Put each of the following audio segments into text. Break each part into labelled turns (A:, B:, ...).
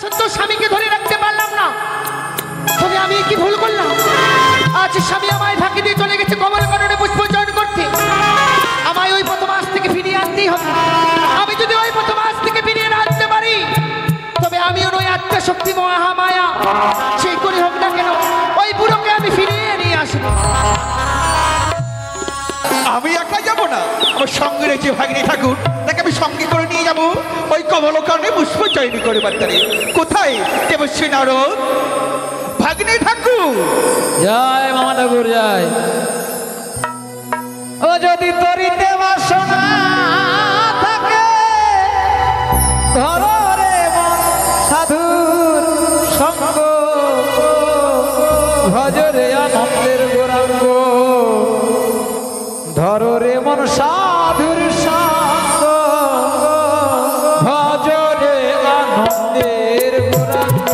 A: সত্ত্বেও স্বামীকে ধরে রাখতে পারলাম না। তবে আমি কি ভুল করলাম? আজ স্বামী আমায় ফাঁকি দিয়ে চলে গেছে কমল কাননে পুষ্প চয়ন করতে। আমায় ওই প্রথম আজ থেকে ফিরিয়ে আনতেই হবে। আমি যদি ওই প্রথম আজ থেকে ফিরিয়ে না আনতে পারি, তবে আমিও নই আত্মশক্তি মহামায়া, সেই করে হোক না কেন ওই বুড়োকে আমি ফিরিয়ে নিয়ে আসবো।
B: আমি একা যাবো না, আমার সঙ্গে রয়েছে ভাগ্নি ঠাকুর, তাকে আমি সঙ্গে করে নিয়ে যাবো ওই কমলকাননে পুষ্প চয়ন করে বার্তারে। কোথায় দেবশ্রী নারদ? ভাগ্নি ঠাকুর
C: জয় মামা ঠাকুর জয়। ও যদি তরিতে বাসনা থাকে, ধরো রে মন সাধুর সঙ্গ, ভজরে আনন্দের গৌরাঙ্গ, ধরো রে মন সাধুর সঙ্গ, ভজরে আনন্দের গৌরাঙ্গ।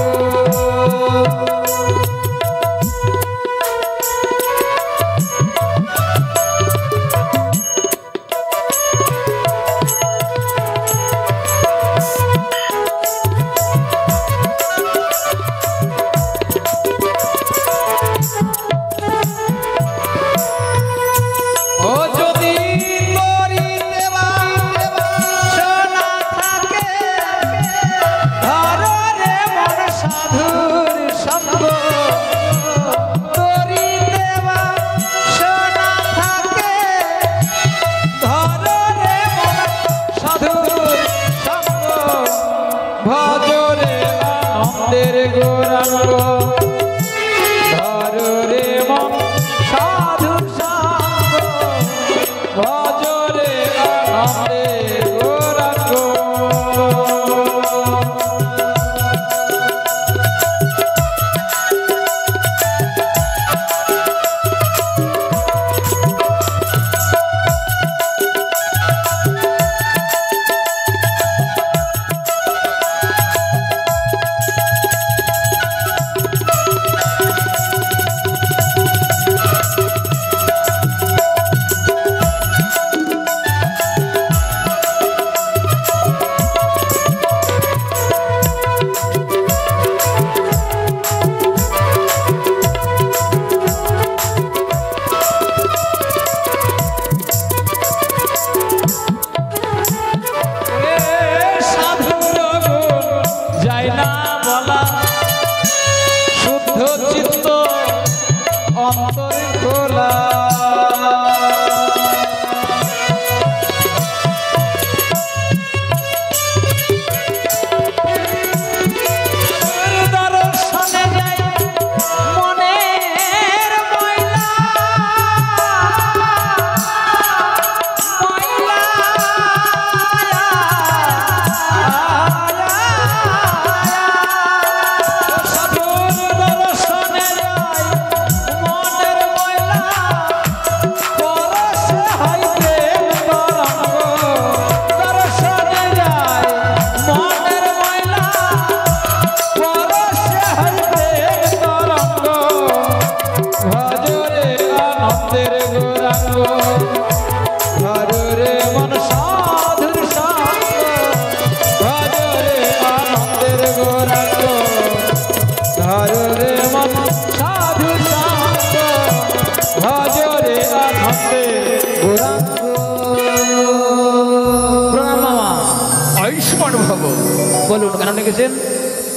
C: বলুন কেন ডেকেছেন?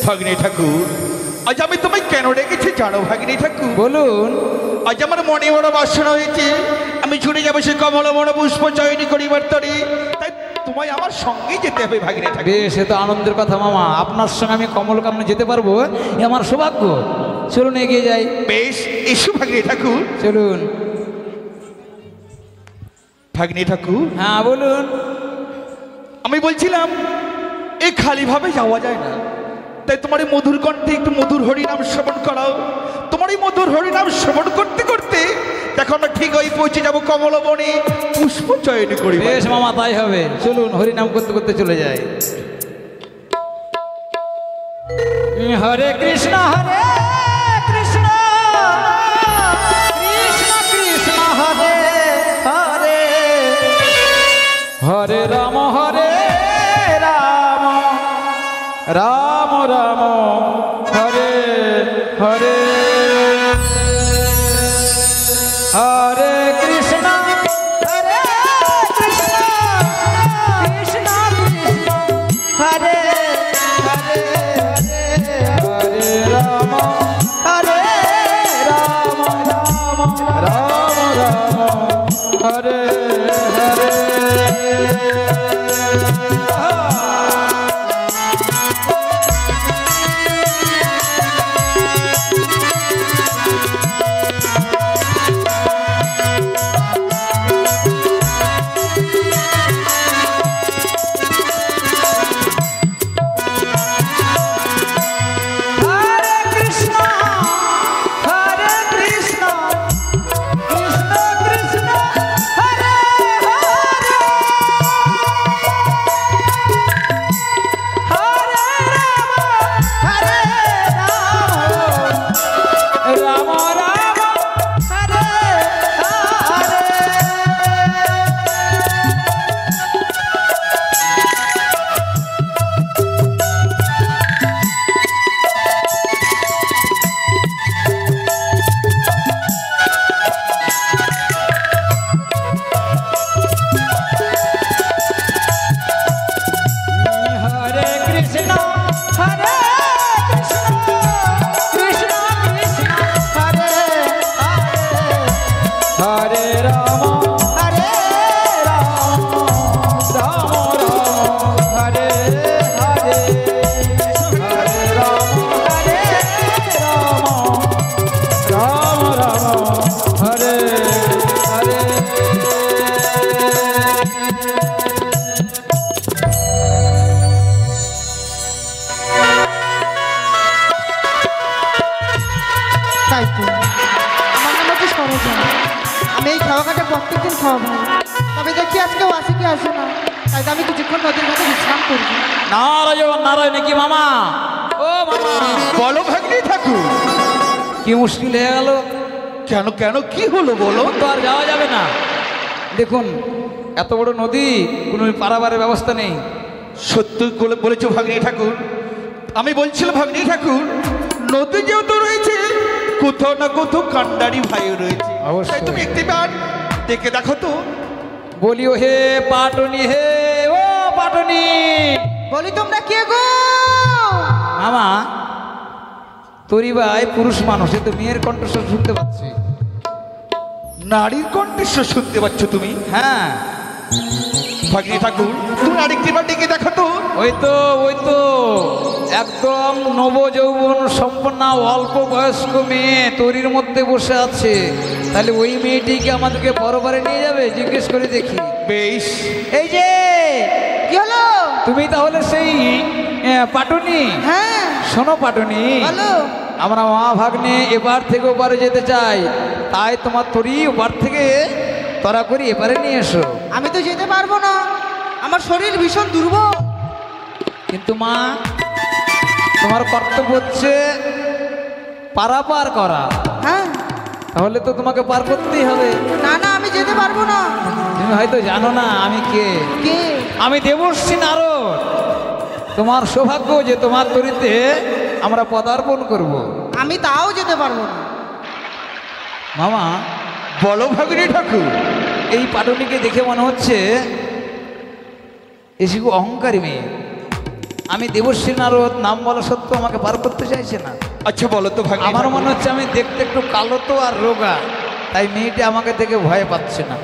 B: ভাগ্নি ঠাকুর, আজ আমি তোমায় কেন ডেকেছি জানো ভাগ্নি ঠাকুর?
C: বলুন।
B: আজ আমার মনে বড় বাসনা হয়েছে, আমি ছুটে যাবো সে কমল বড় পুষ্প চয়নি করিবার তরে, তাই তোমায় আমার সঙ্গেই যেতে হবে ভাগ্নি ঠাকুর।
C: বেশ, সে তো আনন্দের কথা মামা, আপনার সঙ্গে আমি কমল কাননে যেতে পারবো, এ আমার সৌভাগ্য। চলুন এগিয়ে যাই।
B: বেশ, এসো ভাগ্নি ঠাকুর।
C: চলুন।
B: ভাগ্নি ঠাকুর,
C: হ্যাঁ বলুন।
B: আমি বলছিলাম এই খালিভাবে যাওয়া যায় না, তাই তোমার এই মধুর কণ্ঠে একটু মধুর হরিনাম শ্রবণ করাও। তোমার এই মধুর হরিনাম শ্রবণ করতে করতে দেখো আমরা ঠিক ওই পৌঁছে যাবো কমলবনে পুষ্প চয়ন করি।
C: বেশ মামা, তাই হবে। চলুন হরিনাম করতে করতে চলে যাই। হরে কৃষ্ণ হরে কৃষ্ণ কৃষ্ণ কৃষ্ণ হরে হরে, হরে রাম রাম রাম হরে হরে কৃষ্ণ হরে কৃষ্ণ কৃষ্ণ কৃষ্ণ হরে হরে হরে রাম হরে রাম রাম রাম রাম হরে হরে
A: তাই তো আমার নাম হচ্ছে সরোজা। আমি এই খাওয়া কাটা প্রত্যেকদিন খাওয়া ভাই, তবে দেখি আজকেও আসে কি আসে না, তাই তো আমি কিছুক্ষণ নদীর ঘাটে বিশ্রাম করবো।
C: নারায়ণ নারায়ণ নাকি মামা? ও মামা,
B: বলো ভাগ্নে ঠাকুর।
C: কি মুশকিল হয়ে গেল?
B: কেন কেন কি হলো বলো?
C: তো আর যাওয়া যাবে না। দেখুন এত বড় নদী, কোনো পারাবারের ব্যবস্থা নেই।
B: সত্য বলেছো ভাগ্নে ঠাকুর। আমি বলছিলাম ভাগ্নে ঠাকুর, নদী যেহেতু রয়েছে কোথাও না কোথাও কান্ডারি ভাইও রয়েছে,
C: অবশ্যই।
B: তাই তুমি একটি বার দেখে দেখো তো।
C: বলিও হে পাটনি, হে ও পাটনি।
A: বলি তোমরা কে গো?
C: মামা তোরই ভাই পুরুষ মানুষ, এ তো মেয়ের কণ্ঠস্বর শুনতে পাচ্ছি।
B: নারীর কণ্ঠস্বর শুনতে পাচ্ছ তুমি?
C: হ্যাঁ
B: ভাগ্নে ঠাকুর, তুমি আরেকটি বার ডেকে দেখো তো।
C: ওই তো একদম নব যৌবন সম্পন্ন অল্প বয়স্ক মেয়ে তরির মধ্যে বসে আছে। তাহলে ওই মেয়েটিকে আমাদেরকে বড়বারে নিয়ে যাবে? জিজ্ঞেস করে দেখি।
B: বেশ,
C: এই যে
A: কি হলো?
C: তুমি তাহলে সেই পাটনি?
A: হ্যাঁ
C: শোনো পাটনি,
A: বলো।
C: আমরা মা ভাগ্নে এবার থেকে ওপারে যেতে চাই, তাই তোমার তরি ওপার থেকে তরা করি এপারে নিয়ে এসো।
A: আমি তো যেতে পারবো না, আমার শরীর ভীষণ দুর্বল।
C: কিন্তু মা তোমার কর্তব্য হচ্ছে পারাপার করা,
A: হ্যাঁ
C: তাহলে তো তোমাকে পার করতেই হবে।
A: না না, আমি যেতে পারবো না।
C: তুমি হয়তো জানো না আমি কে।
A: কে?
C: আমি দেবর্ষী নারদ। তোমার সৌভাগ্য যে তোমার তরিতে আমরা পদার্পণ করব।
A: আমি তাও যেতে পারবো না।
C: মামা
B: বলো ভাগ্নে ঠাকুর।
C: এই পাটনিকে দেখে মনে হচ্ছে এসে খুব অহংকারী মেয়ে। আমি দেবর্ষী নারদ নাম বলা সত্ত্বেও আমাকে পার করতে চাইছে না।
B: আচ্ছা বলো তো ভাগ্নে
C: আমার
B: ঠাকুর।
C: মনে হচ্ছে আমি দেখতে একটু কালো তো আর রোগা, তাই মেয়েটি আমাকে দেখে ভয় পাচ্ছে না।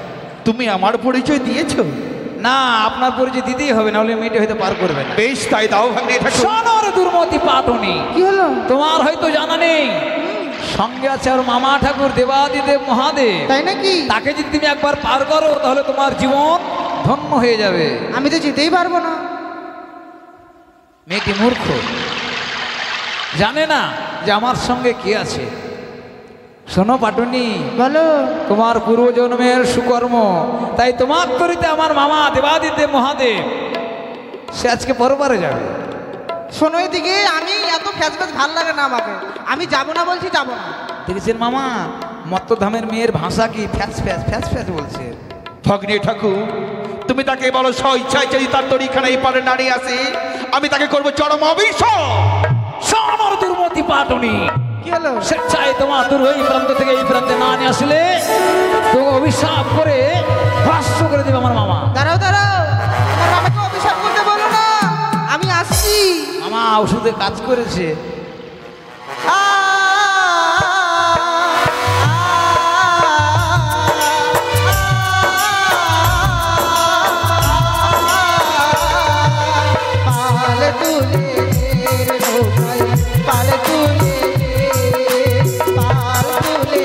B: তুমি আমার পরিচয় দিয়েছো?
C: না, আপনার পরিচয় দিতেই হবে, নাহলে মেয়েটি হয়তো পার করবে না।
B: বেশ, তাই দাও ভাগ্নে ঠাকুর।
C: সোনার দুর্মতি পাটনি,
A: কি হলো?
C: তোমার হয়তো জানা নেই সঙ্গে আছে আর মামা ঠাকুর দেবাদিদেব মহাদেব।
A: তাই নাকি?
C: তাকে যদি তুমি একবার পার করো তাহলে তোমার জীবন ধন্য হয়ে যাবে।
A: আমি তো যেতেই পারবো না।
C: মেয়েটি মূর্খ, জানে না যে আমার সঙ্গে কে আছে। শোনো পাটনি,
A: বলো।
C: তোমার পূর্বজন্মের সুকর্ম, তাই তোমার তরিতে আমার মামা দেবাদিদেব মহাদেব সে আজকে পরবারে যাবে।
A: শোনো এদিকে, আমি এত ফ্যাচ ফ্যাচ ভাল লাগে না আমাকে। আমি যাবো না বলছি, যাবো না।
C: দেখেছেন মামা, মত্তধামের মেয়ের ভাষা কি ফ্যাচ ফ্যাচ ফ্যাচ ফ্যাচ বলছে।
B: ভাগ্নে ঠাকুর, তুমি তাকে বলো স্বইচ্ছায় যদি তার তরিখানা এই পারে নারী আসে, আমি তাকে করবো চরম অবিশ্বাস।
C: সোনার দুর্মতি পাটনি,
A: কি
D: হলো?
C: স্বেচ্ছায় তোমার তোর ওই প্রান্ত থেকে এই প্রান্তে না নিয়ে আসলে তোকে অভিশাপ করে ভ্রষ্ট করে দেবে আমার মামা।
D: দাঁড়াও দাঁড়াও, আমার মামাকে অভিশাপ করতে বলো না, আমি আসছি।
C: মামা ওষুধে কাজ করেছে।
D: পাল তুলে রে নৌকায়, পাল তুলে রে, পাল তুলে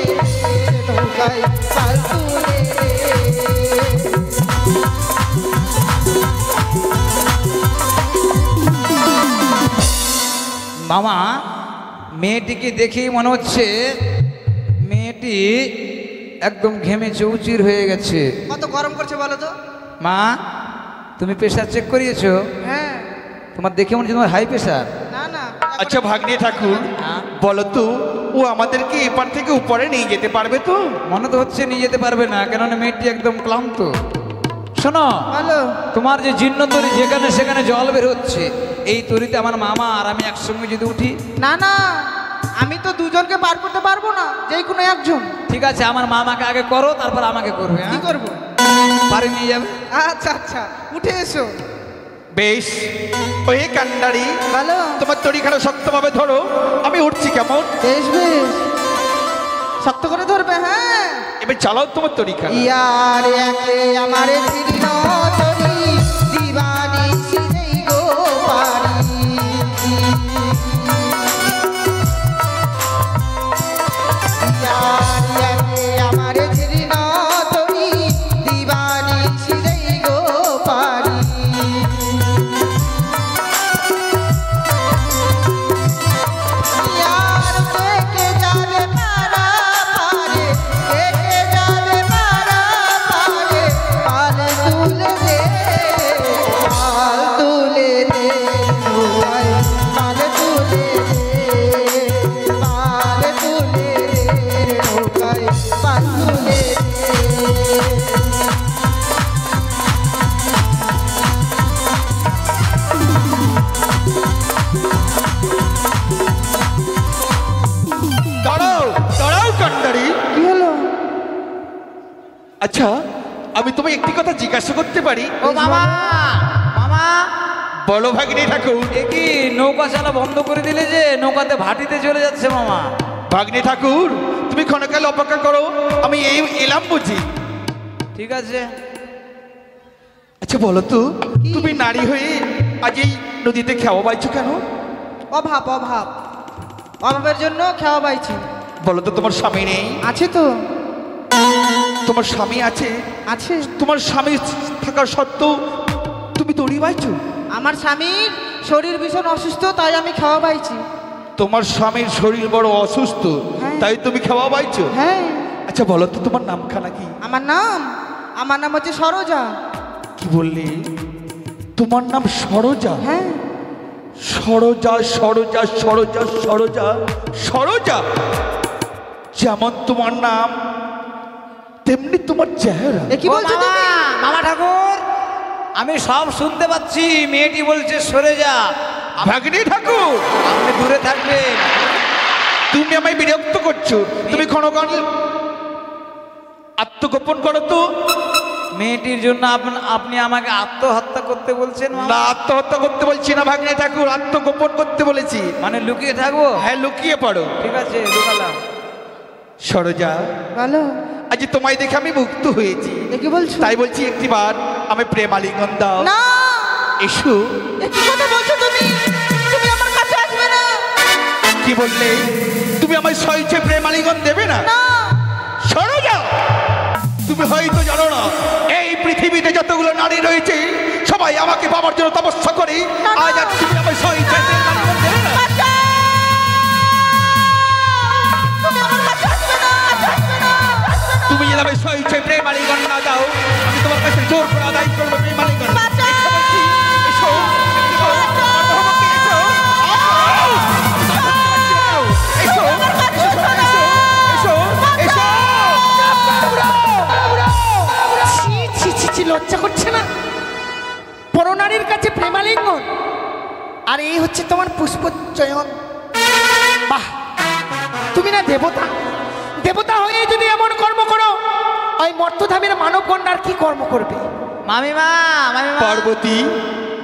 D: রে নৌকায়, পাল তুলে রে।
C: মামা মেয়েটিকে দেখেই মনে হচ্ছে মেয়েটি একদম ঘেমে চৌচির হয়ে গেছে।
D: কত গরম করছে বলো তো?
C: মা তুমি প্রেশার চেক করিয়েছো?
D: হ্যাঁ।
C: তোমার দেখে মনে হচ্ছে তোমার হাই প্রেশার।
D: না না।
B: আচ্ছা ভাগ্নে ঠাকুর,
C: হ্যাঁ?
B: বলো তো ও আমাদেরকে এপার থেকে উপরে নিয়ে যেতে পারবে তো?
C: মনে তো হচ্ছে নিয়ে যেতে পারবে না, কেননা মেয়েটি একদম ক্লান্ত। শোনো,
D: বলো।
C: তোমার যে জীর্ণ তরি যেখানে সেখানে জল বের হচ্ছে, এই তরিতে আমার মামা আর আমি একসঙ্গে যদি উঠি?
D: না না, আমি তো দুজনকে পার করতে পারবো না, যে কোনো একজন।
C: ঠিক আছে, আমার মামাকে আগে করো, তারপর আমাকে করবে।
D: কি
C: হ্যাঁ?
D: করবো?
C: বাড়ি নিয়ে যাবে।
D: আচ্ছা আচ্ছা, উঠে এসো।
B: বেশ, ওই কান্ডারি
D: বলো।
B: তোমার তরিখাটা শক্তভাবে ধরো, আমি উঠছি কেমন?
D: বেশ বেশ, শক্ত করে ধরবে। হ্যাঁ,
B: এবার চালাও তোমার তরিখা।
D: ইয়ার একে আমারে জীর্ণ তরি, দিবানি সিনেই গো পারি। ইয়ার একে আমারে জীর্ণ তরি, দিবানি সিনেই গো পারি। यार देखे जावे मारा पारे, देखे जावे मारा पारे, पाल तुले दे, पाल तुले दे, पाल तुले दे, पाल तुले दे, पाल तुले दे।
B: দাঁড়াও দাঁড়াও কান্ডারি।
D: কি হলো?
B: আচ্ছা, আমি তোমায় একটি কথা জিজ্ঞাসা করতে পারি?
C: ও মামা, মামা
B: বলো ভাগ্নে ঠাকুর।
C: এ কি নৌকা চালা বন্ধ করে দিলে যে? নৌকাতে ভাটিতে চলে যাচ্ছে মামা।
B: ভাগ্নে ঠাকুর, তুমি ক্ষণকাল অপেক্ষা করো, আমি এই এলাম বুঝি।
C: ঠিক আছে।
B: আচ্ছা বলো তো,
D: কি?
B: তুমি নারী হয়ে আজ এই নদীতে খেওয়া বাইছো কেন?
D: অভাব অভাব, অভাবের জন্য খাওয়া পাইছি।
B: বলো তো, তোমার স্বামী নেই?
D: আছে তো,
B: তোমার স্বামী আছে?
D: আছে।
B: তোমার স্বামী থাকা সত্ত্বেও তুমি দড়ি বাইছো?
D: আমার স্বামীর শরীর ভীষণ অসুস্থ, তাই আমি খাওয়া পাইছি।
B: তোমার স্বামীর শরীর বড় অসুস্থ,
D: হ্যাঁ।
B: তাই তুমি খাওয়া বাইছো?
D: হ্যাঁ।
B: আচ্ছা বলো তো, তোমার নামখানা কি?
D: আমার নাম হচ্ছে সরোজা।
B: কি বললি? তোমার নাম সরোজা?
D: হ্যাঁ।
B: সরোজা সরোজা সরোজা সরোজা সরোজা, যেমন তোমার নাম তেমনি তোমার চেহারা।
D: এ কি
C: ও
D: বলছো
C: মামা,
D: তুমি?
C: মামা ঠাকুর, আমি সব শুনতে পাচ্ছি। মেয়েটি বলছে সরে যা।
B: ভাগ্নে ঠাকুর,
C: আপনি দূরে থাকবেন।
B: তুমি আমায় বিরক্ত করছো। তুমি ক্ষণকাল আত্মগোপন করো তো।
C: মেয়েটির জন্য আপনি আমাকে আত্মহত্যা করতে বলছেন মামা?
B: না, আত্মহত্যা করতে বলছি না ভাগ্নে ঠাকুর, আত্মগোপন করতে বলেছি।
C: মানে লুকিয়ে থাকবো?
B: হ্যাঁ, লুকিয়ে পড়ো।
C: ঠিক আছে, লুকালাম।
B: সরোজা,
D: বলো।
B: আজ তোমায় দেখে আমি মুক্ত হয়েছি,
D: এ কি বলছো?
B: তাই বলছি একটিবার আমি প্রেমালিঙ্গন দাও।
D: না,
B: এসো।
D: এ কি কথা বলছো তুমি? তুমি আমার কাছে আসবে না।
B: কি বললে? তুমি আমায় সহিছে প্রেমালিঙ্গন দেবে না?
D: না।
B: সরোজা, তুমি হয়তো জানো না, এই পৃথিবীতে যতগুলো নারী রয়েছে সবাই আমাকে পাবার জন্য তপস্যা করে।
D: না, না।
B: আজ আর তুমি আমায় সহিছে প্রেমালিঙ্গন দেবে না?
D: তুমি আমার কাছে আসবে না, আসবে না, আসবে না।
B: তুমি যদি আমায় সহিছে প্রেমালিঙ্গন না দাও, আমি তোমার কাছে জোর করে আদায় করবো প্রেমালিঙ্গন।
D: বাঁচাও!
B: এসো বলছি, এসো, এসো, আমার ভগবতী, এসো। আও! এসো, এসো, এসো, এসো, এসো।
A: ছি ছি ছি ছি, লজ্জা করছে না? পরনারীর কাছে প্রেমালিঙ্গন, আর এই হচ্ছে তোমার পুষ্পচয়ন। বাহ, তুমি না দেবতা, দেবতা হয়ে যদি এমন কর্ম করো, ওই মর্তধামের মানব কন্যার কি কর্ম করবে?
C: মামিমা মামিমা
B: পার্বতী,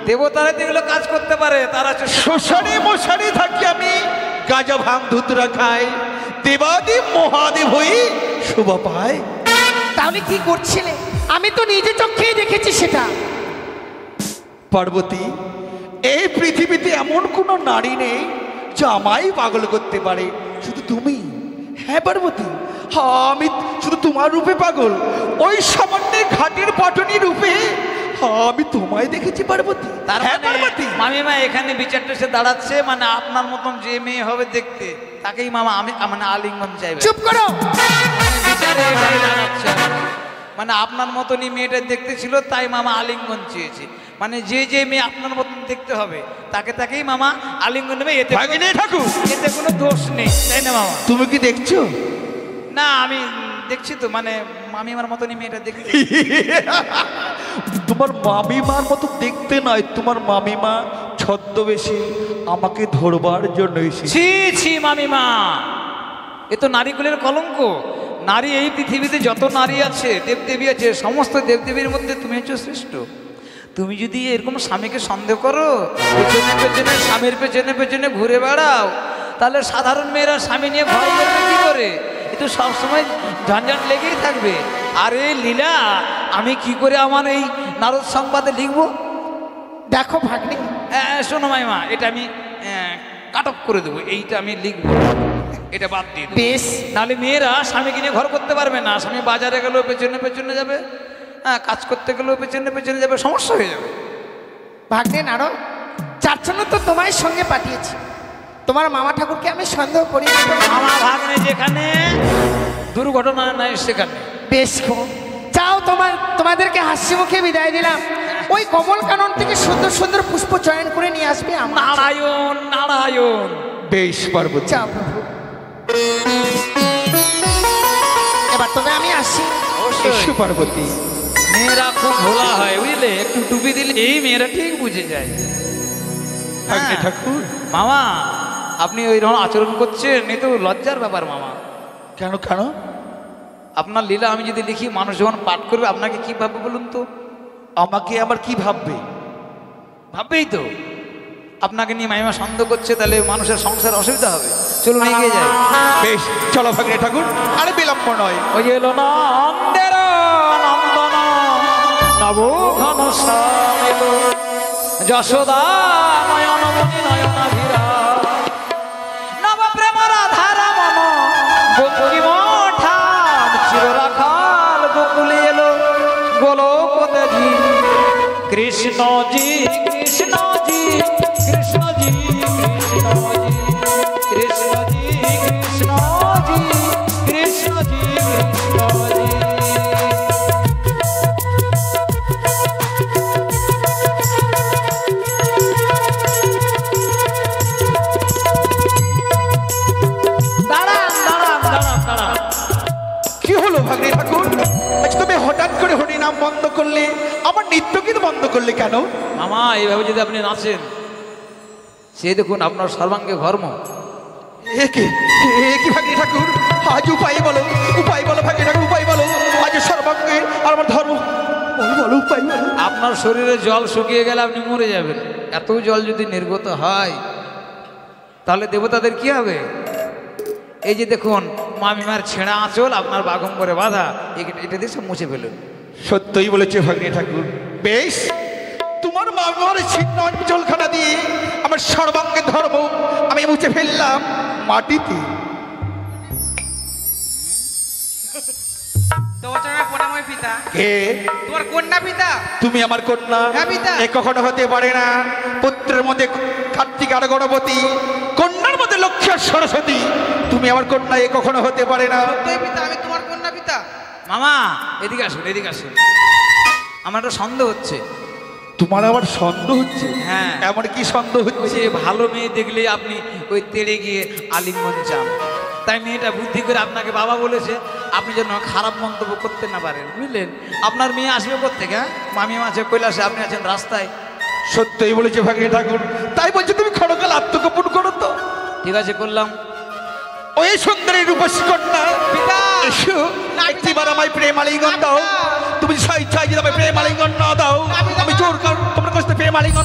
C: দেবতারা তো এগুলো কাজ করতে পারে, তারা হচ্ছে
B: শ্মশানে মশানে থাকি আমি, গাঁজা ভাঙ ধুতরা খাই, দেবাদেব মহাদেব হয়ে শোভা পায়।
A: তাহলে কি করছিলে? আমি তো নিজে চোখেই দেখেছি সেটা।
B: পার্বতী, এই পৃথিবীতে এমন কোনো নারী নেই যা আমায় পাগল করতে পারে, শুধু তুমি। হ্যাঁ পার্বতী, আমি শুধু তোমার রূপে পাগল, ওই সামান্য ঘাটের পাটনি রূপে আমি তোমায় দেখেছি পার্বতী।
C: তার
B: হ্যাঁ
C: মানে
B: পার্বতী,
C: মামিমা এখানে বিচারটা সে দাঁড়াচ্ছে, মানে আপনার মতন যে মেয়ে হবে দেখতে তাকেই মামা আমি মানে আলিঙ্গন চাইবে।
A: চুপ করো।
C: মানে বিচারে এটাই দাঁড়াচ্ছে, মানে আপনার মতনই মেয়েটা দেখতে ছিল তাই মামা আলিঙ্গন চেয়েছে। মানে যে যে মেয়ে আপনার মতন দেখতে হবে তাকে তাকেই মামা আলিঙ্গন নেবে।
B: ভাগিনী ঠাকুর,
C: এতে কোনো দোষ নেই, তাই না মামা?
B: তুমি কি দেখছো?
C: না আমি দেখছি তো, মানে মামিমার মতনই মেয়েটা দেখতে।
B: তোমার মামিমার মতো দেখতে নয়, তোমার মামিমা ছদ্মবেশে আমাকে ধরবার জন্য এসেছে।
C: ছি ছি মামিমা, এ তো নারীকুলের কলঙ্ক। নারী এই পৃথিবীতে যত নারী আছে, দেবদেবী আছে, সমস্ত দেবদেবীর মধ্যে তুমি হচ্ছে শ্রেষ্ঠ। তুমি যদি এরকম স্বামীকে সন্দেহ করো, পেছনে পেছনে স্বামীর পেছনে পেছনে ঘুরে বেড়াও, তাহলে সাধারণ মেয়েরা স্বামী নিয়ে ঘর করবে কি করে? এ তো সবসময় ঝঞ্ঝাট লেগেই থাকবে। আর এই লীলা আমি কি করে আমার এই নারদ সংবাদে লিখবো?
A: দেখো ভাগ্নি,
C: শোনো মাইমা, এটা আমি কাট অফ করে দেবো, এইটা আমি লিখবো, এটা বাদ দিয়ে দেবো।
A: বেশ।
C: নাহলে মেয়েরা স্বামীকে নিয়ে ঘর করতে পারবে না। স্বামী বাজারে গেলেও পেছনে পেছনে যাবে, হ্যাঁ, কাজ করতে গেলেও পেছনে পেছনে যাবে, সমস্যা হয়ে যাবে।
A: ভাগ্নে নারো, যার জন্য তো তোমার সঙ্গে পাঠিয়েছি। তোমার মামা ঠাকুরকে আমি সন্দেহ করি না তো।
C: আমার ভাগ্নে যেখানে দুর্ঘটনা নাই সেখানে।
A: বেশ গো, চাও তোমাদেরকে হাসি মুখে বিদায় দিলাম। ওই কমল কানন থেকে সুন্দর সুন্দর পুষ্প চয়ন করে নিয়ে আসবে আমার।
C: নারায়ণ নারায়ণ।
B: বেশ পার্বতী,
A: যাও প্রভু। এবার তবে আমি আসি।
B: এসো পার্বতী।
C: মেয়েরা খুব ভোলা হয় বুঝলে, একটু টুপি দিলে এই মেয়েরা ঠিক বুঝে যায়।
B: ভাগ্নে
C: হ্যাঁ।
B: ঠাকুর,
C: মামা আপনি ওই রকম আচরণ করছেন, এ তো লজ্জার ব্যাপার মামা।
B: কেন কেন?
C: আপনার লীলা আমি যদি লিখি, মানুষ যখন পাঠ করবে আপনাকে কি ভাববে বলুন তো?
B: আমাকে আবার কি ভাববে?
C: ভাববেই তো, আপনাকে নিয়ে মাইমা সন্দেহ করছে, তাহলে মানুষের সংসার অসুবিধা হবে। চলুন এগিয়ে যাই।
B: বেশ, চলো ভাগ্নে ঠাকুর, আরে বিলম্ব নয়।
C: ওই এলো নন্দের নন্দন নব ঘন শ্যাম এলো, যশোদা নয়ন মণি নয়নাভিরা, নব প্রেম রাধা রমন গোকুলি মঠান চির রাখাল গোকুলি এলো, গোলকদেজি কৃষ্ণজি কৃষ্ণজি কৃষ্ণজি কৃষ্ণজি কৃষ্ণজি কৃষ্ণজি কৃষ্ণজি কৃষ্ণজি। দাঁড়ান দাঁড়ান দাঁড়ান দাঁড়ান।
B: কি হলো ভাগ্নে ঠাকুর? আজ তুমি হঠাৎ করে হরিনাম বন্ধ করলে, আমার নৃত্য কিন্তু বন্ধ করলে কেন?
C: মামা এইভাবে যদি আপনি নাচেন, সে দেখুন আপনার সর্বাঙ্গে ঘর্ম।
B: একে কি ভাগ্নে ঠাকুর, আজ উপায় বলো, উপায় বলো ভাগ্নে ঠাকুর, উপায় বলো। আজ সর্বাঙ্গে আর আমার ধর্ম, বলো বলো উপায় বলো।
C: আপনার শরীরে জল শুকিয়ে গেলে আপনি মরে যাবেন। এত জল যদি নির্গত হয় তাহলে দেবতাদের কি হবে? এই যে দেখুন মামিমার ছেঁড়া আঁচল আপনার বাগম্বরে বাঁধা, এটা দিয়ে সব মুছে ফেলুন।
B: সত্যই বলেছে ভাগ্নে ঠাকুর। বেশ, তোমার মামার ছিন্ন অঞ্চলখানা দিয়ে আমার সর্বাঙ্গে ধর্ম আমি মুছে ফেললাম মাটিতে।
D: তোমার প্রণাময় পিতা।
B: কে?
D: তোমার কন্যা পিতা।
B: তুমি আমার কন্যা?
D: হ্যাঁ পিতা।
B: এ কখনো হতে পারে না। পুত্রের মধ্যে কার্তিক আর গণপতি, কন্যার মধ্যে লক্ষ্মী আর সরস্বতী, তুমি আমার কন্যা, এ কখনো হতে পারে না।
D: সত্যই পিতা, আমি তোমার কন্যা পিতা।
C: মামা এদিকে আসুন, এদিকে আসুন, আমার একটা সন্দেহ হচ্ছে।
B: তোমার আবার সন্দেহ হচ্ছে?
C: হ্যাঁ।
B: এমন কি সন্দেহ
C: ওই
B: হচ্ছে?
C: যে ভালো মেয়ে দেখলে আপনি ওই তেড়ে গিয়ে আলিঙ্গন চান, তাই মেয়েটা বুদ্ধি করে আপনাকে বাবা বলেছে, আপনি যেন খারাপ মন্তব্য করতে না পারেন, বুঝলেন? আপনার মেয়ে আসবে কোত্থেকে? হ্যাঁ, মামিমা আছে কৈলাসে, আপনি আছেন রাস্তায়।
B: সত্যই বলেছে ভাগ্নে ঠাকুর, তাই বলছে তুমি ক্ষণকাল আত্মগোপন করো তো।
C: ঠিক আছে করলাম,
B: ওই সুন্দরী রূপসী কন্যা
D: পিতা।
B: এসো
D: না,
B: একটিবার
D: পিতা,
B: আমায় প্রেম আলিঙ্গন
D: না,
B: দাও।
D: পিতা।
B: তুমি স্বেচ্ছায় যদি আমায় প্রেম আলিঙ্গন না দাও,
D: না, পিতা,
B: আমি
D: না।
B: জোর কর তোমার কাছ থেকে প্রেম আলিঙ্গন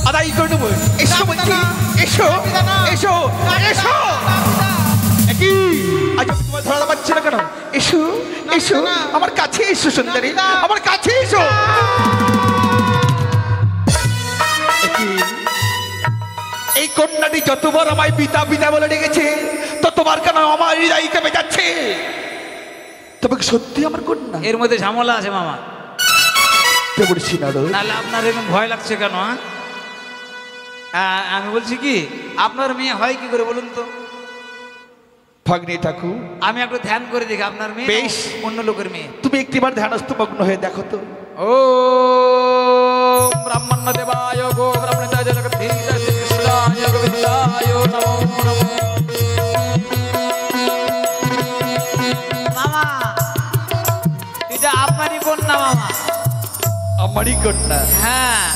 B: আদায় করে নেবো। এসো
D: না, পিতা,
B: বলছি,
D: না।
B: এসো
D: না, পিতা, না।
B: এসো
D: না, পিতা,
B: এসো।
D: না, পিতা।
B: কি আজ আমি তোমার ধরা পাচ্ছি না কেন? এসো
D: না,
B: এসো
D: পিতা, না।
B: আমার কাছে এসো সুন্দরী,
D: না, পিতা।
B: আমার কাছে এসো। কি? এই কন্যাটি যতবার আমায় পিতা পিতা বলে ডেকেছে ততবার কেন আমার হৃদয় কেঁপে যাচ্ছে? তবে কি সত্যি আমার কন্যা?
C: এর মধ্যে ঝামেলা আছে মামা।
B: বলছি না রোজ।
C: নাহলে আপনার এরকম ভয় লাগছে কেন? আমি বলছি কি, আপনার মেয়ে হয় কি করে বলুন তো?
B: ভাগ্নে ঠাকুর,
C: আমি একটু ধ্যান করে দেখি আপনার মেয়ে
B: বেশ।
C: না অন্য লোকের মেয়ে।
B: তুমি একটিবার ধ্যানস্থ মগ্ন হয়ে দেখো তো।
C: ও ব্রাহ্মণ দেবায় গো ব্রাহ্মণায় জগদ্ধীশায় শ্রীকৃষ্ণায় গোবিন্দায় নমো নমঃ। মামা, এটা আপনারই কন্যা মামা।
B: আমারই কন্যা।
C: হ্যাঁ,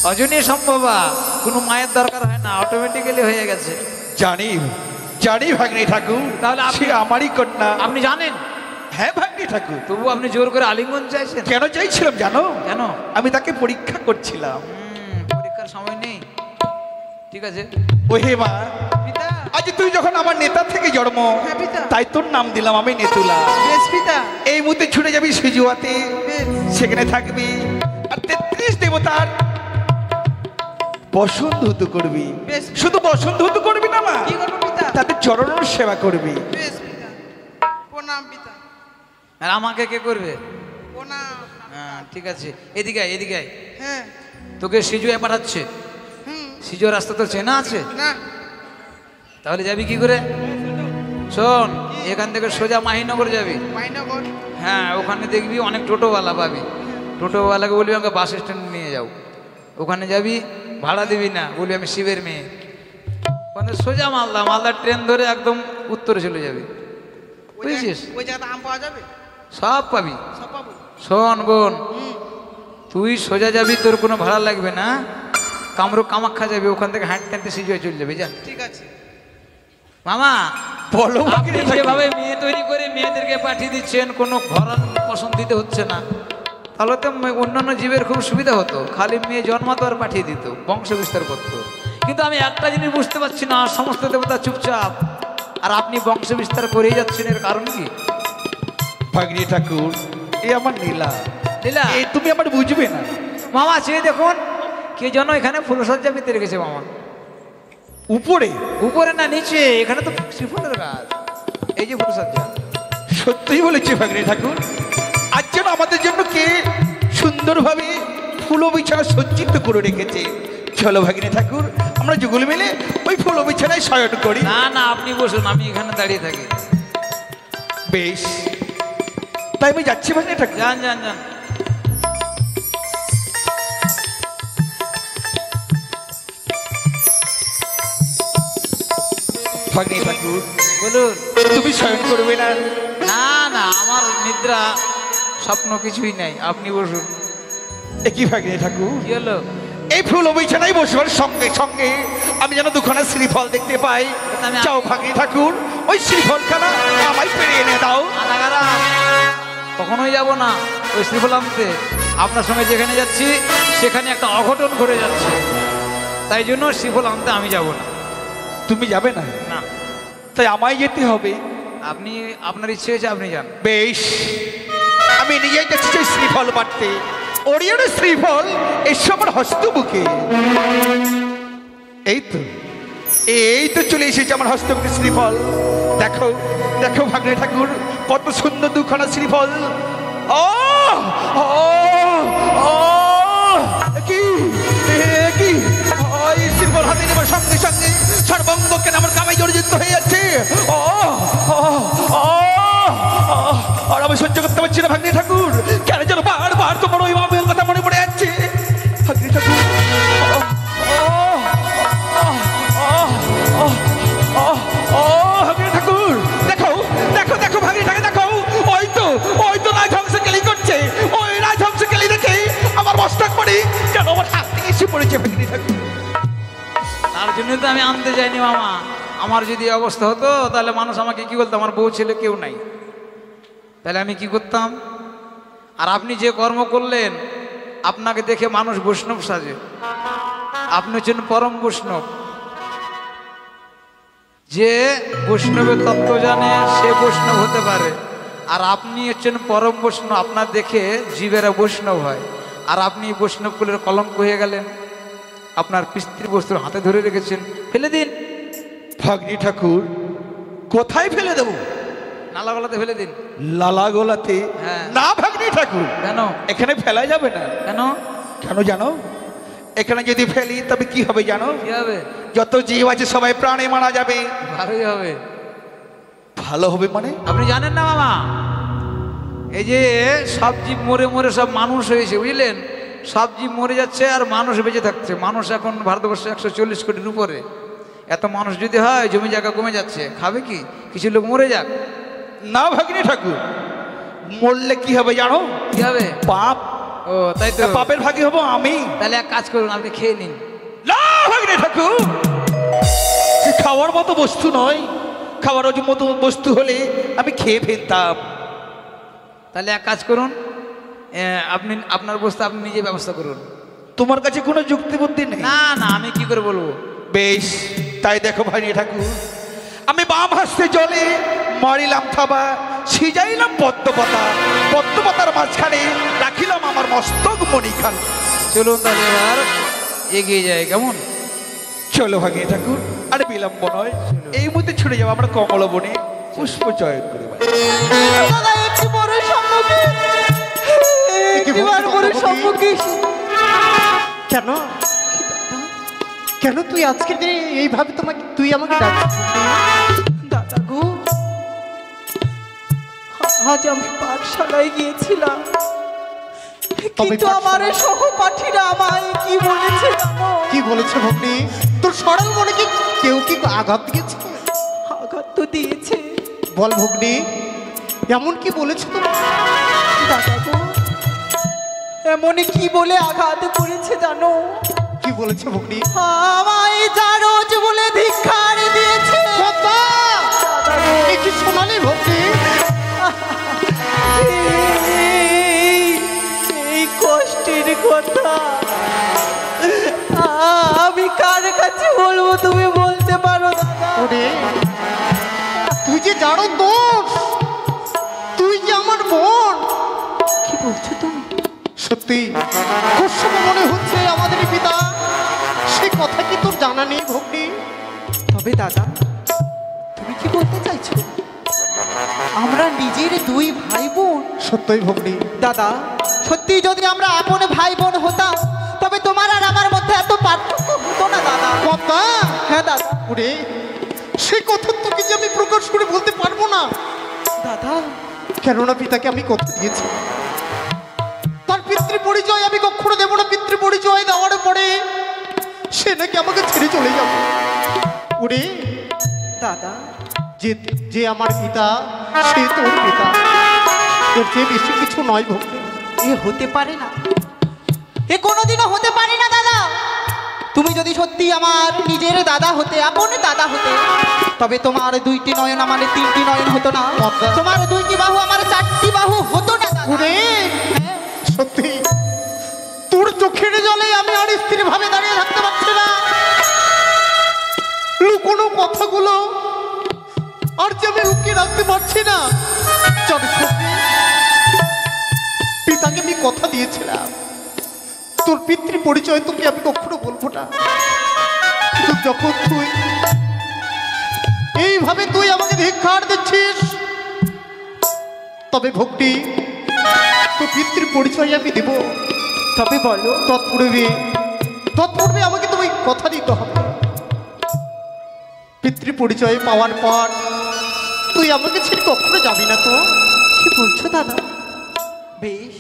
C: অজনীয় সম্ভবা, কোনো মায়ের দরকার হয় না, অটোমেটিক্যালি হয়ে গেছে।
B: জানি জানি ভাগ্নে ঠাকুর,
C: তাহলে আপনি-
B: সে আমারই কন্যা।
C: আপনি জানেন?
B: হ্যাঁ ভাগ্নে ঠাকুর।
C: তবু আপনি জোর করে আলিঙ্গন চাইছেন
B: কেন চাইছিলাম জানো?
C: কেন?
B: আমি তাকে পরীক্ষা করছিলাম।
C: পরীক্ষার সময় নেই, ঠিক আছে।
B: ও হে মা,
D: পিতা।
B: আজ তুই যখন আমার নেতা থেকে জন্ম,
D: হ্যাঁ, পিতা।
B: তাই তোর নাম দিলাম আমি নেতুলা।
D: বেশ পিতা।
B: এই মুহূর্তে ছুটে যাবি সিজুয়াতে,
D: বেশ।
B: সেখানে থাকবি আর 33 দেবতার বসন্ত হুতু করবি।
D: বেশ।
B: শুধু বসন্ত হুতু করবি না মা,
D: কি করবো পিতা?
B: তাদের চরণের সেবা করবি।
D: বেশ পিতা। প্রণাম পিতা।
C: আর আমাকে কে করবে?
D: প্রণাম।
C: হ্যাঁ, ঠিক আছে। এদিকে আয়, এদিকে আয়।
D: হ্যাঁ।
C: তোকে সিজুয়ে পাঠাচ্ছে।
D: হুম।
C: সিজুর রাস্তা তো চেনা আছে,
D: না।
C: তাহলে যাবি কি করে? শোন, এখান থেকে সোজা মাহিনগর যাবি।
D: মাইনগর।
C: হ্যাঁ, ওখানে দেখবি অনেক টোটোওয়ালা পাবি। টোটোওয়ালাকে বলবি আমাকে বাস স্ট্যান্ড নিয়ে যাও। ওখানে যাবি, ভাড়া দিবি না, বলবি আমি শিবের মেয়ে। ওখানে সোজা মালদা, মালদার ট্রেন ধরে একদম উত্তরে চলে যাবি। বুঝেছিস?
D: ওই জায়গাতে আম পাওয়া যাবে?
C: সব পাবি।
D: সব পাবো।
C: শোন বোন,
D: হুম।
C: তুই সোজা যাবি, তোর কোনো ভাড়া লাগবে না। কামরূপ কামাখ্যা যাবি, ওখান থেকে হাঁটতে হাঁটতে সিজুয়ে চলে যাবি। যা
D: ঠিক আছে।
C: মামা।
B: বলো
C: আপনি
B: ভাগ্নে ঠাকুর।
C: যেভাবে মেয়ে তৈরি করে মেয়েদেরকে পাঠিয়ে দিচ্ছেন, কোনো ঘরান পছন্দ দিতে হচ্ছে না, তাহলে তো অন্যান্য জীবের খুব সুবিধা হতো। খালি মেয়ে জন্মাতো আর পাঠিয়ে দিত, বংশ বিস্তার করতো। কিন্তু আমি একটা জিনিস বুঝতে পারছি না, সমস্ত দেবতা চুপচাপ, আর আপনি বংশ বিস্তার করেই যাচ্ছেন। এর কারণ কি?
B: ভাগ্নে ঠাকুর, এ আমার নীলা।
C: লীলা।
B: এই তুমি আমার বুঝবে না।
C: মামা চেয়ে দেখুন, কে যেন এখানে ফুলসজ্জা পেতে রেখেছে মামা।
B: উপরে
C: উপরে না নিচে, এখানে তো শ্রীফলের গাছ। এই যে ফুলসজ্জা।
B: সত্যিই বলেছে ভাগ্নে ঠাকুর, আজ যেন আমাদের জন্য কে সুন্দরভাবে ফুল বিছানা সজ্জিত করে রেখেছে। চলো ভাগ্নে ঠাকুর, আমরা যুগল মিলে ওই ফুল বিছানায় শয়ন করি।
C: না না, আপনি বসুন, আমি এখানে দাঁড়িয়ে থাকি।
B: বেশ, তাই আমি যাচ্ছি ভাগ্নে ঠাকুর।
C: যান যান যান।
B: ভাগ্নে ঠাকুর,
C: বলুন।
B: তুমি শয়ন করবে না?
C: না না, আমার নিদ্রা স্বপ্ন কিছুই নাই, আপনি বসুন।
B: একই ভাগ্নে ঠাকুর,
C: কি হলো?
B: এই ফুল বিছানায় বসবার সঙ্গে সঙ্গে আমি যেন দুখানা শ্রীফল দেখতে পাই।
C: আমি-
B: যাও ভাগ্নে ঠাকুর, ওই শ্রীফলখানা আমায় পেরে এনে দাও।
C: আনাগারা কখনোই যাব না ওই শ্রীফল আনতে। আপনার সঙ্গে যেখানে যাচ্ছি সেখানে একটা অঘটন ঘটে যাচ্ছে, তাই জন্য শ্রীফল আনতে আমি যাব না।
B: তুমি যাবে না?
C: না,
B: তাই আমায় যেতে হবে।
C: আপনি, আপনার ইচ্ছে হয়েছে আপনি যান।
B: বেশ, আমি নিজেই যাচ্ছি সেই শ্রীফল বাড়তে। ওরিয়নের শ্রীফল এসো আমার হস্তমুখে। এই তো, এই তো চলে এসেছে আমার হস্তমুখে শ্রীফল। দেখো দেখো ভাগ্নে ঠাকুর, কত সুন্দর দুখানা শ্রীফল। ও ও ও কি কি এই শ্রীফল হাতে নেবার সঙ্গে সঙ্গে সর্বঙ্গ কেন আমার কামাই জর্জিত হয়ে যাচ্ছে। ও ও ও আর আমি সহ্য করতে পারছি না ভাগ্নে ঠাকুর। কেন যেন বারবার তোমার ওই মামের কথা মনে পড়ে যাচ্ছে ভাগ্নে ঠাকুর। ভাগ্নে ঠাকুর, দেখো দেখো দেখো ভাগ্নে ঠাকুর, দেখো ওই তো রাজহংস কেলি করছে। ওই রাজহংস কেলি দেখে আমার মস্তক পড়ে যেন আমার হাত থেকে এসে পড়েছে ভাগ্নে ঠাকুর।
C: তার জন্য তো আমি আনতে যাইনি মামা। আমার যদি এই অবস্থা হতো তাহলে মানুষ আমাকে কি বলতো, আমার বউ ছেলে কেউ নাই, তাহলে আমি কি করতাম? আর আপনি যে কর্ম করলেন, আপনাকে দেখে মানুষ বৈষ্ণব সাজে, আপনি হচ্ছেন পরম বৈষ্ণব। যে বৈষ্ণবের তত্ত্ব জানে সে বৈষ্ণব হতে পারে, আর আপনি হচ্ছেন পরম বৈষ্ণব, আপনার দেখে জীবেরা বৈষ্ণব হয়, আর আপনি বৈষ্ণব কুলের কলঙ্ক হয়ে গেলেন। আপনার স্ত্রী বস্ত্র হাতে ধরে রেখেছেন, ফেলে দিন।
B: ভাগ্নি ঠাকুর, কোথায় ফেলে দেবো?
C: নালা গলাতে ফেলে দিন।
B: লালা গোলাতে?
C: হ্যাঁ।
B: না ভাগ্নি ঠাকুর,
C: কেন?
B: এখানে ফেলা যাবে না।
C: কেন?
B: কেন জানো? এখানে যদি ফেলি তবে কি হবে জানো?
C: কি হবে?
B: যত জীব আছে সবাই প্রাণে মারা যাবে।
C: ভালোই হবে।
B: ভালো হবে মানে?
C: আপনি জানেন না মামা, এই যে সব জীব মরে মরে সব মানুষ হয়েছে, বুঝলেন? সব জীব মরে যাচ্ছে আর মানুষ বেঁচে থাকছে। মানুষ এখন ভারতবর্ষে 140 কোটির উপরে। এত মানুষ যদি হয়, জমি জায়গা কমে যাচ্ছে, খাবে কি? কিছু লোক মরে যাক।
B: না ভাগ্নি ঠাকুর, মরলে কি হবে জানো?
C: কি হবে?
B: পাপ।
C: ও তাই তো,
B: পাপের ভাগী হব আমি।
C: তাহলে এক কাজ করুন, আপনি খেয়ে নিন।
B: না ভাগ্নি ঠাকুর, খাওয়ার মতো বস্তু নয়। খাওয়ার মতো বস্তু হলে আমি খেয়ে ফেলতাম।
C: তাহলে এক কাজ করুন, আপনি আপনার বস্তু আপনি নিজে ব্যবস্থা করুন।
B: তোমার কাছে কোনো যুক্তি বুদ্ধি নেই?
C: না না, আমি কি করে বলবো?
B: বেশ, তাই দেখো ভাগ্নি ঠাকুর, আমি বাম হাসতে জলে মারিলাম থাবা, সিজাইলাম পদ্মপাতা, পদ্মপাতার মাঝখানে রাখিলাম আমার মস্তক মণিখান।
C: চলুন তাহলে এবার এগিয়ে যায়, কেমন?
B: চলো ভাগ্নি ঠাকুর, আরে বিলম্ব নয়, এই মুহূর্তে ছুটে যাবো আমরা কমলবনে পুষ্প চয়ন করে।
D: দাদা একটু বড় সম্মুখে, একবার বড় সম্মুখে। কেন কেন তুই আজকের দিনে এইভাবে তুই আমাকে ডাকছিস? দাদা গো, আজ আমি পাঠশালায় গিয়েছিলাম, কিন্তু আমার সহপাঠীরা আমায় কি বলেছে জানো? কি বলেছে ভগ্নি? তোর সরল মনে কি কেউ কি আঘাত দিয়েছে? আঘাত তো দিয়েছে। বল ভগ্নি, এমন কি বলেছে তো? দাদা গো, এমনই কি বলে আঘাত করেছে জানো? কি বলেছে ভগ্নি? আমায় জারজ বলে ধিক্কার দিয়েছে। কি শোনালি ভগ্নি? এই কষ্টের কথা আমি কার কাছে বলবো, তুমি বলতে পারো দাদা? তুই যে জানো দোষ, তুই যে আমার বোন। কি বলছো তুমি? সত্যি খুব সময় মনে হচ্ছে আমাদের পিতা, সে কথা কি তোর জানা নেই ভগ্নি? তবে দাদা, তুমি কি বলতে চাইছো? আমরা নিজের দুই ভাই বোন। সত্যই ভগ্নি। দাদা, সত্যি যদি আমরা আপন ভাই বোন হতাম, তবে তোমার আর আমার মধ্যে এত পার্থক্য হতো না দাদা। কথা? হ্যাঁ দাদা। ওরে, সে কথা তোকে যে আমি প্রকাশ করে বলতে পারবো না দাদা, কেননা পিতাকে আমি কথা দিয়েছি, তার পিতৃ পরিচয় আমি কখনো দেবো না। পিতৃ পরিচয় দেওয়ার পরে সে নাকি আমাকে ছেড়ে চলে যাবে। ওরে দাদা, যে আমার পিতা সে তোর পিতা, এর চেয়ে বেশি কিছু নয় ভক্তি। এ হতে পারে না, এ কোনোদিনও হতে পারে না দাদা। তুমি যদি সত্যি আমার নিজের দাদা হতে, আপন দাদা হতে, তবে তোমার 2টি নয়ন আমার 3টি নয়ন হতো না, তোমার 2টি বাহু আমার 4টি বাহু হতো না। সত্যি তোর চোখের জলে আমি আর স্থির ভাবে দাঁড়িয়ে থাকতে পারছি না। লুকোনো কথাগুলো আর যে আমি লুকিয়ে রাখতে পারছি না। পিতাকে আমি কথা দিয়েছিলাম, তোর পিতৃ পরিচয় তোকে আমি কখনো বলবো না। কিন্তু যখন তুই এইভাবে তুই আমাকে ধিক্কার দিচ্ছিস, তবে ভক্তি তোর পিতৃ পরিচয় আমি দেব। তবে বলো, তৎপূর্বে আমাকে তুমি কথা দিতে হবে। পিতৃ পরিচয় পাওয়ার পর তুই আমাকে ছেড়ে কখনো যাবি না তো? কি বলছো দাদা? বেশ,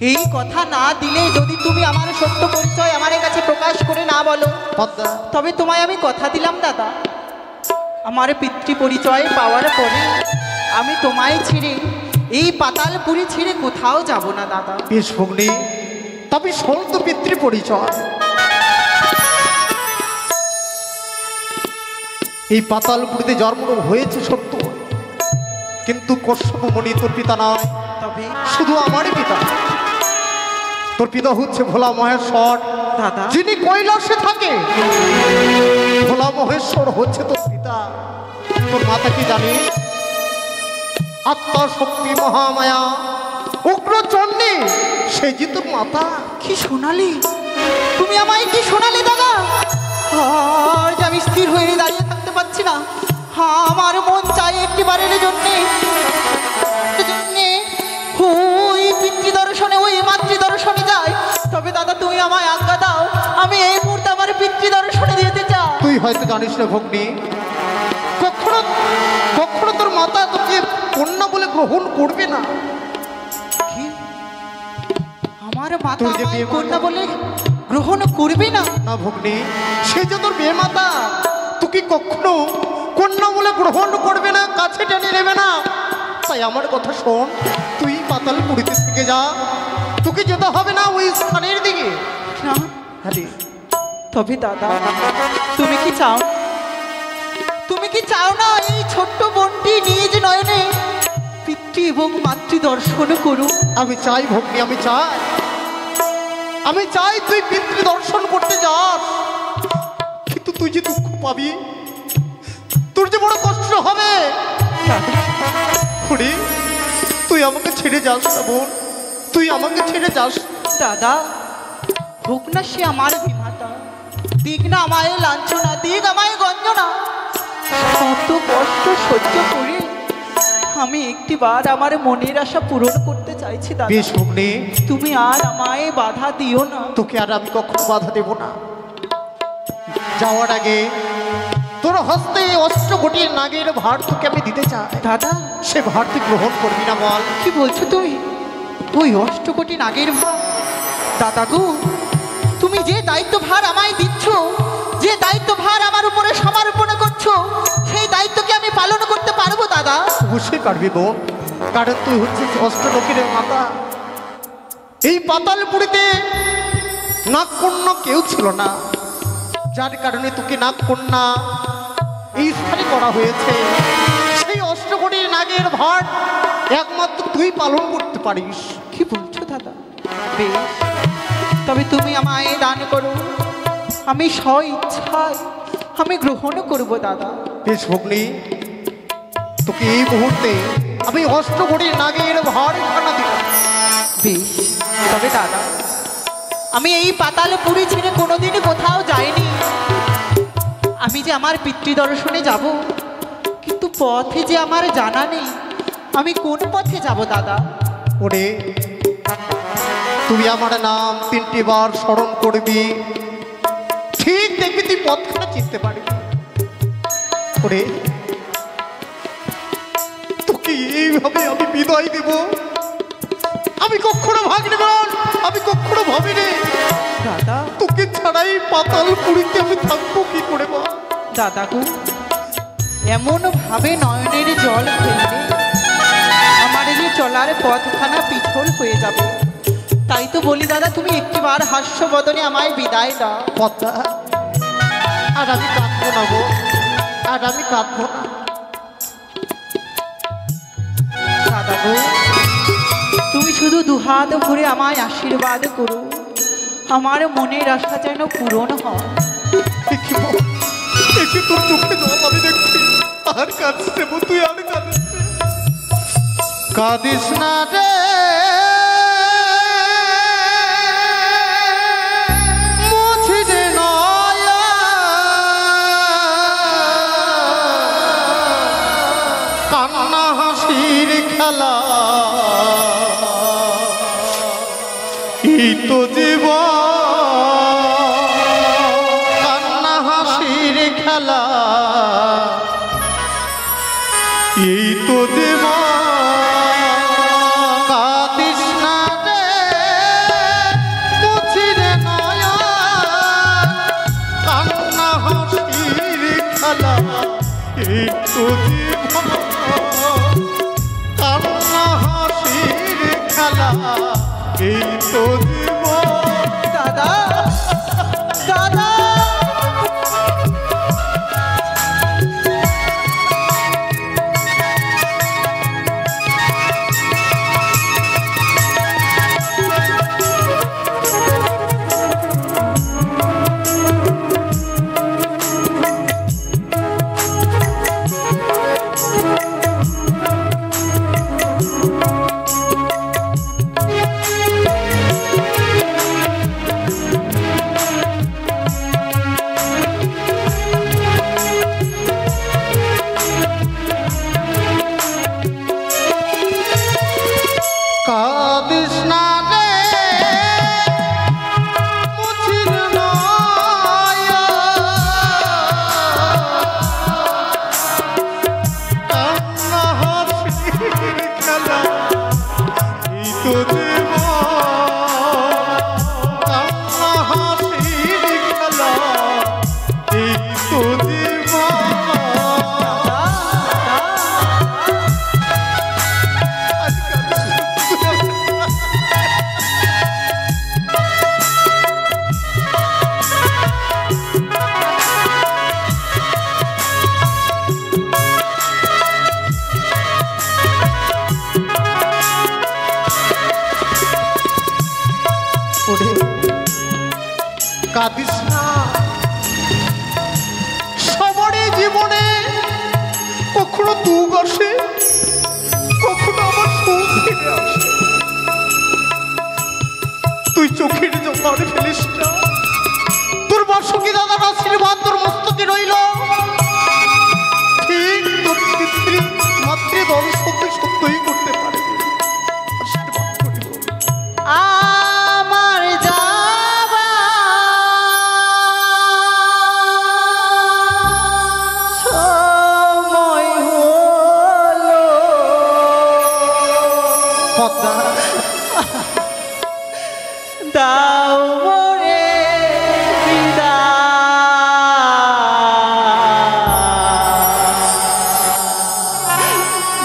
D: এই কথা না দিলে যদি তুমি আমার সত্য পরিচয় আমার কাছে প্রকাশ করে না বলো, তবে তোমায় আমি কথা দিলাম দাদা, আমার পিতৃ পরিচয় পাওয়ার পরে আমি তোমায় ছেড়ে এই পাতালপুরি ছেড়ে কোথাও যাব না দাদা। বেশ ভগ্নি, তবে শোন তো পিতৃ পরিচয়। এই পাতালপুরিতে জন্ম হয়েছে সত্য, কিন্তু কশ্যপমণি তোর পিতা নয়,
A: তবে
D: শুধু আমারই পিতা। তোর পিতা হচ্ছে ভোলা মহেশ্বর,
A: দাদা
D: যিনি কৈলাসে থাকে। ভোলা মহেশ্বর হচ্ছে তোর পিতা। তোর মাতা কি জানিস? আত্মা শক্তি মহামায়া উগ্র চণ্ডী, সে যে তোর মাতা।
A: কি শোনালি তুমি আমায়, কি শোনালি দাদা? আজ আমি স্থির হয়ে দাঁড়িয়ে থাকতে পারছি না। আমার মন চাই একটিবারের জন্যে ওই পিতৃদর্শনে, ওই মাতৃদর্শনে যাই। তবে দাদা তুমি আমায় আজ্ঞা দাও, আমি এই মুহূর্তে আমার পিতৃদর্শনে যেতে চাই।
D: তুই হয়তো জানিস না ভগ্নী, কখনো কখনো তোর মাতা তোকে কন্যা বলে গ্রহণ করবে না।
A: কি? আমার মাতা
D: তোর যে
A: আমায়
D: বিয়ে
A: কন্যা বলে গ্রহণ করবে না?
D: না ভগ্নী, সে যে তোর বিয়ে মাতা, তোকে কখনো কন্যা বলে গ্রহণ করবে না, কাছে টেনে নেবে না। তাই আমার কথা শোন, তুই পাতালপুরিতে থেকে যা, তোকে যেতে হবে না ওই স্থানের দিকে।
A: না
D: আরে
A: তবে দাদা তুমি কি চাও, তুমি কি চাও না এই ছোট্ট বোনটি নিজ নয়নে পিতৃ এবং মাতৃ দর্শন করুক?
D: আমি চাই ভগ্নী, আমি চাই, আমি চাই তুই পিতৃ দর্শন করতে যাস, কিন্তু তুই যে দুঃখ পাবি, তোর যে বড় কষ্ট হবে। ওরে, তুই আমাকে ছেড়ে যাস না বোন, তুই আমাকে ছেড়ে যাস।
A: দাদা হোক না সে আমার বিমাতা, দিক না আমায় লাঞ্ছনা, দিক আমায় গঞ্জনা, কত কষ্ট সহ্য করে আমি একটিবার আমার মনের আশা পূরণ করতে চাইছি দাদা।
D: বেশ ভগ্নী,
A: তুমি আর আমায় বাধা দিও না।
D: তোকে আর আমি কখনো বাধা দেব না। যাওয়ার আগে তোর হস্তে অষ্টকোটির নাগের ভার তোকে আমি দিতে চাই।
A: দাদা
D: সে ভার তুই গ্রহণ করবি না বল?
A: কি বলছো তুমি? ওই অষ্টকোটি নাগের ভার? দাদা গো, তুমি যে দায়িত্ব ভার আমায় দিচ্ছ, যে দায়িত্ব ভার আমার উপরে সমর্পণ করছো, সেই দায়িত্বকে আমি পালন করতে পারবো দাদা?
D: অবশ্যই পারবি বোন, কারণ তুই হচ্ছিস অষ্টলোকের মাতা। এই পাতালপুরিতে নাগকন্যা কেউ ছিল না, যার কারণে তোকে নাগকন্যা এই স্থানে করা হয়েছে। সেই অষ্টকোটির নাগের ভার একমাত্র তুই পালন করতে পারিস।
A: কি বলছো দাদা? বেশ, তবে তুমি আমায় দান করো, আমি স্ব ইচ্ছায় আমি গ্রহণ করবো দাদা।
D: বেশ ভগ্নী, তোকে এই মুহূর্তে আমি অষ্টকোটির নাগের ভার খানা দিব।
A: বেশ, তবে দাদা আমি এই পাতালপুরি ছেড়ে কোনোদিন কোথাও যাইনি। আমি যে আমার পিতৃদর্শনে যাব, কিন্তু পথে যে আমার জানা নেই, আমি কোন পথে যাব দাদা?
D: ওরে, তুই আমার নাম 3টি বার স্মরণ করবি, ঠিক দেখবি তুই পথখানা চিনতে পারবি। ওরে, তোকে এইভাবে আমি বিদায় দেব, আমি কখনো ভাবিনি বল, আমি কখনো ভাবিনি
A: দাদা
D: তোকে ছাড়াই পাতালপুরিতে আমি থাকবো কি করে বল?
A: দাদা গো, এমন ভাবে নয়নের জল ফেললে আমার যে চলার পথখানা পিছল হয়ে যাবে। তাই তো বলি দাদা, তুমি একটিবার হাস্য বদনে আমায় বিদায় দাও।
D: পদ্মা, আর আমি কাঁদবো না গো, আর আমি কাঁদবো না।
A: দাদা গো, তুমি শুধু দুহাত ভরে আমায় আশীর্বাদ করো, আমার মনের আশা যেন পূরণ হয়।
D: দেখি বল, দেখি তোর চোখে জল আমি দেখছি, আর কাঁদছে বল, তুই আর কাঁদিস, কাঁদিস না রে মুছিরে নয়া, কান্না হাসির খেলা, এই তো জীবন, কান্না হাসির খেলা, এই তো জীবন। কাঁদিস না রে মুছিরে নয়া, কান্না হাসির খেলা, এই তো জীবন, কান্না হাসির খেলা, এই তো জীবন।
A: দাদা দাদা
D: কাঁদিস না। সবারই জীবনে কখনো দুঃখ আসে, কখনো আবার সুখ ফিরে আসে। তুই চোখের জল ফেলিস না। তোর বাসুকি দাদার আশীর্বাদ তোর মস্তকে রইল। ঠিক তোর মাতৃদর্শন তুই সত্যই করতে পারবি। আশীর্বাদ করিব।
A: আমার যাবা সময় হলো,
D: পদ্মা
A: দাও মোরে বিদায়,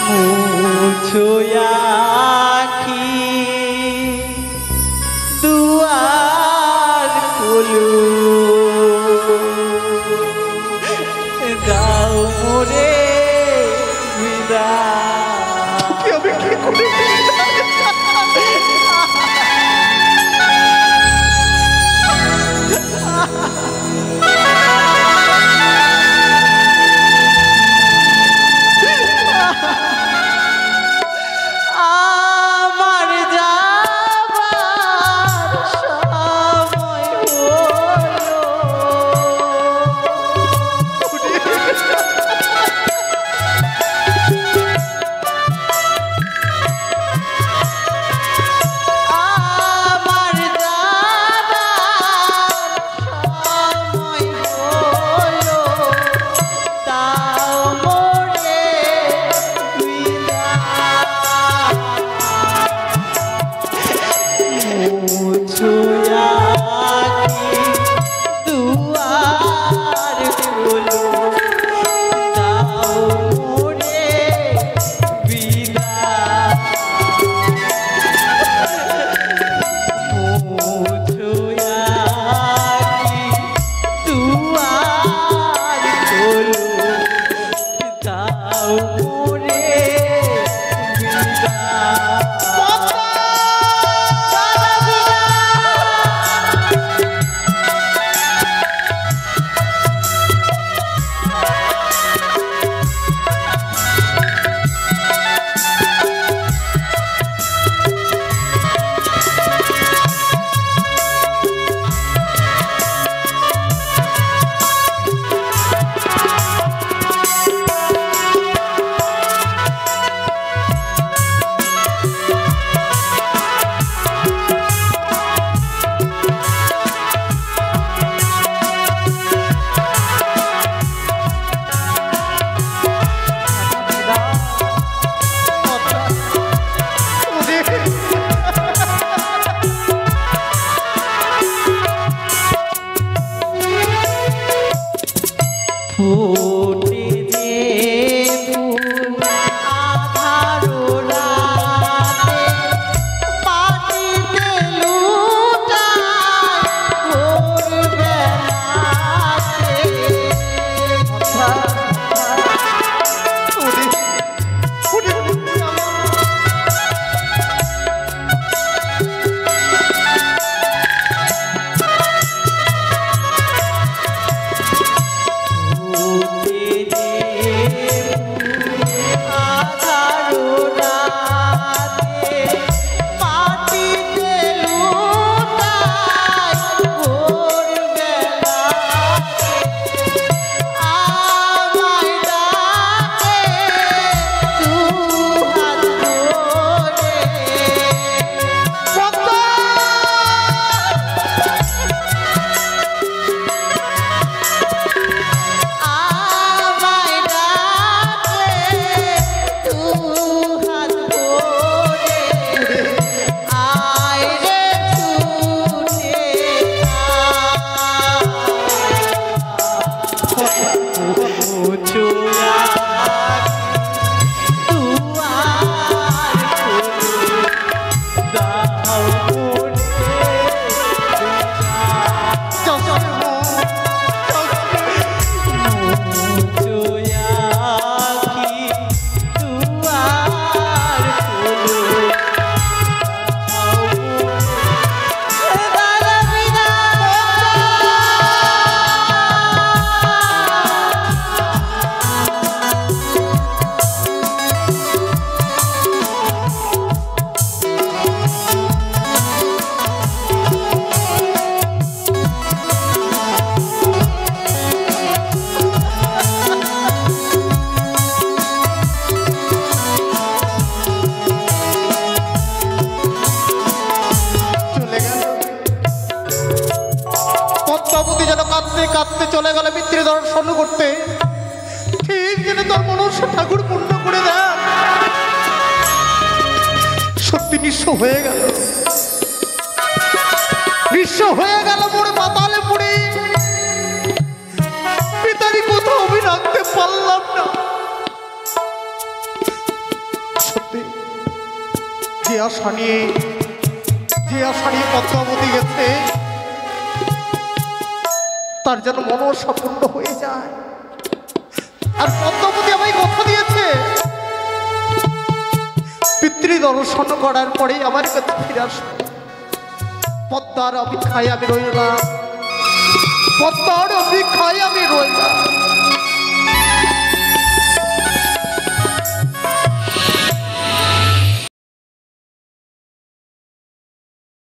A: মুছো আঁখি দুয়ার খুলো, দাও মোরে বিদায়।
D: কি আমি কি করি?
A: আমার যাবার সময় হলো, আমার যাবার সময় হলো, দাও মোরে বিদায়, মুছো আঁখি দুয়ার খুলো, দাও মোরে বিদায়, মুছো আঁখি দুয়ার খুলো, দাও মোরে বিদায়।
D: যেন তোর মনসা ঠাকুর পূর্ণ করে দেন। সত্যি নিঃস্ব হয়ে গেল, নিঃস্ব হয়ে গেল মোড়ে পাতালে পড়ে। পিতারি কোথাও আমি রাখতে পারলাম না। সত্যি যে আশা নিয়ে পদ্মাবতী গেছে তার যেন মনসা পূর্ণ হয়ে যায়। আর পদ্মাবতী আমায় কথা দিয়েছে পিতৃ দর্শন করার পরেই আমার কাছে ফিরে আসবে। পদ্মার অপেক্ষায় আমি রইলাম, পদ্মার অপেক্ষায় আমি রইলাম।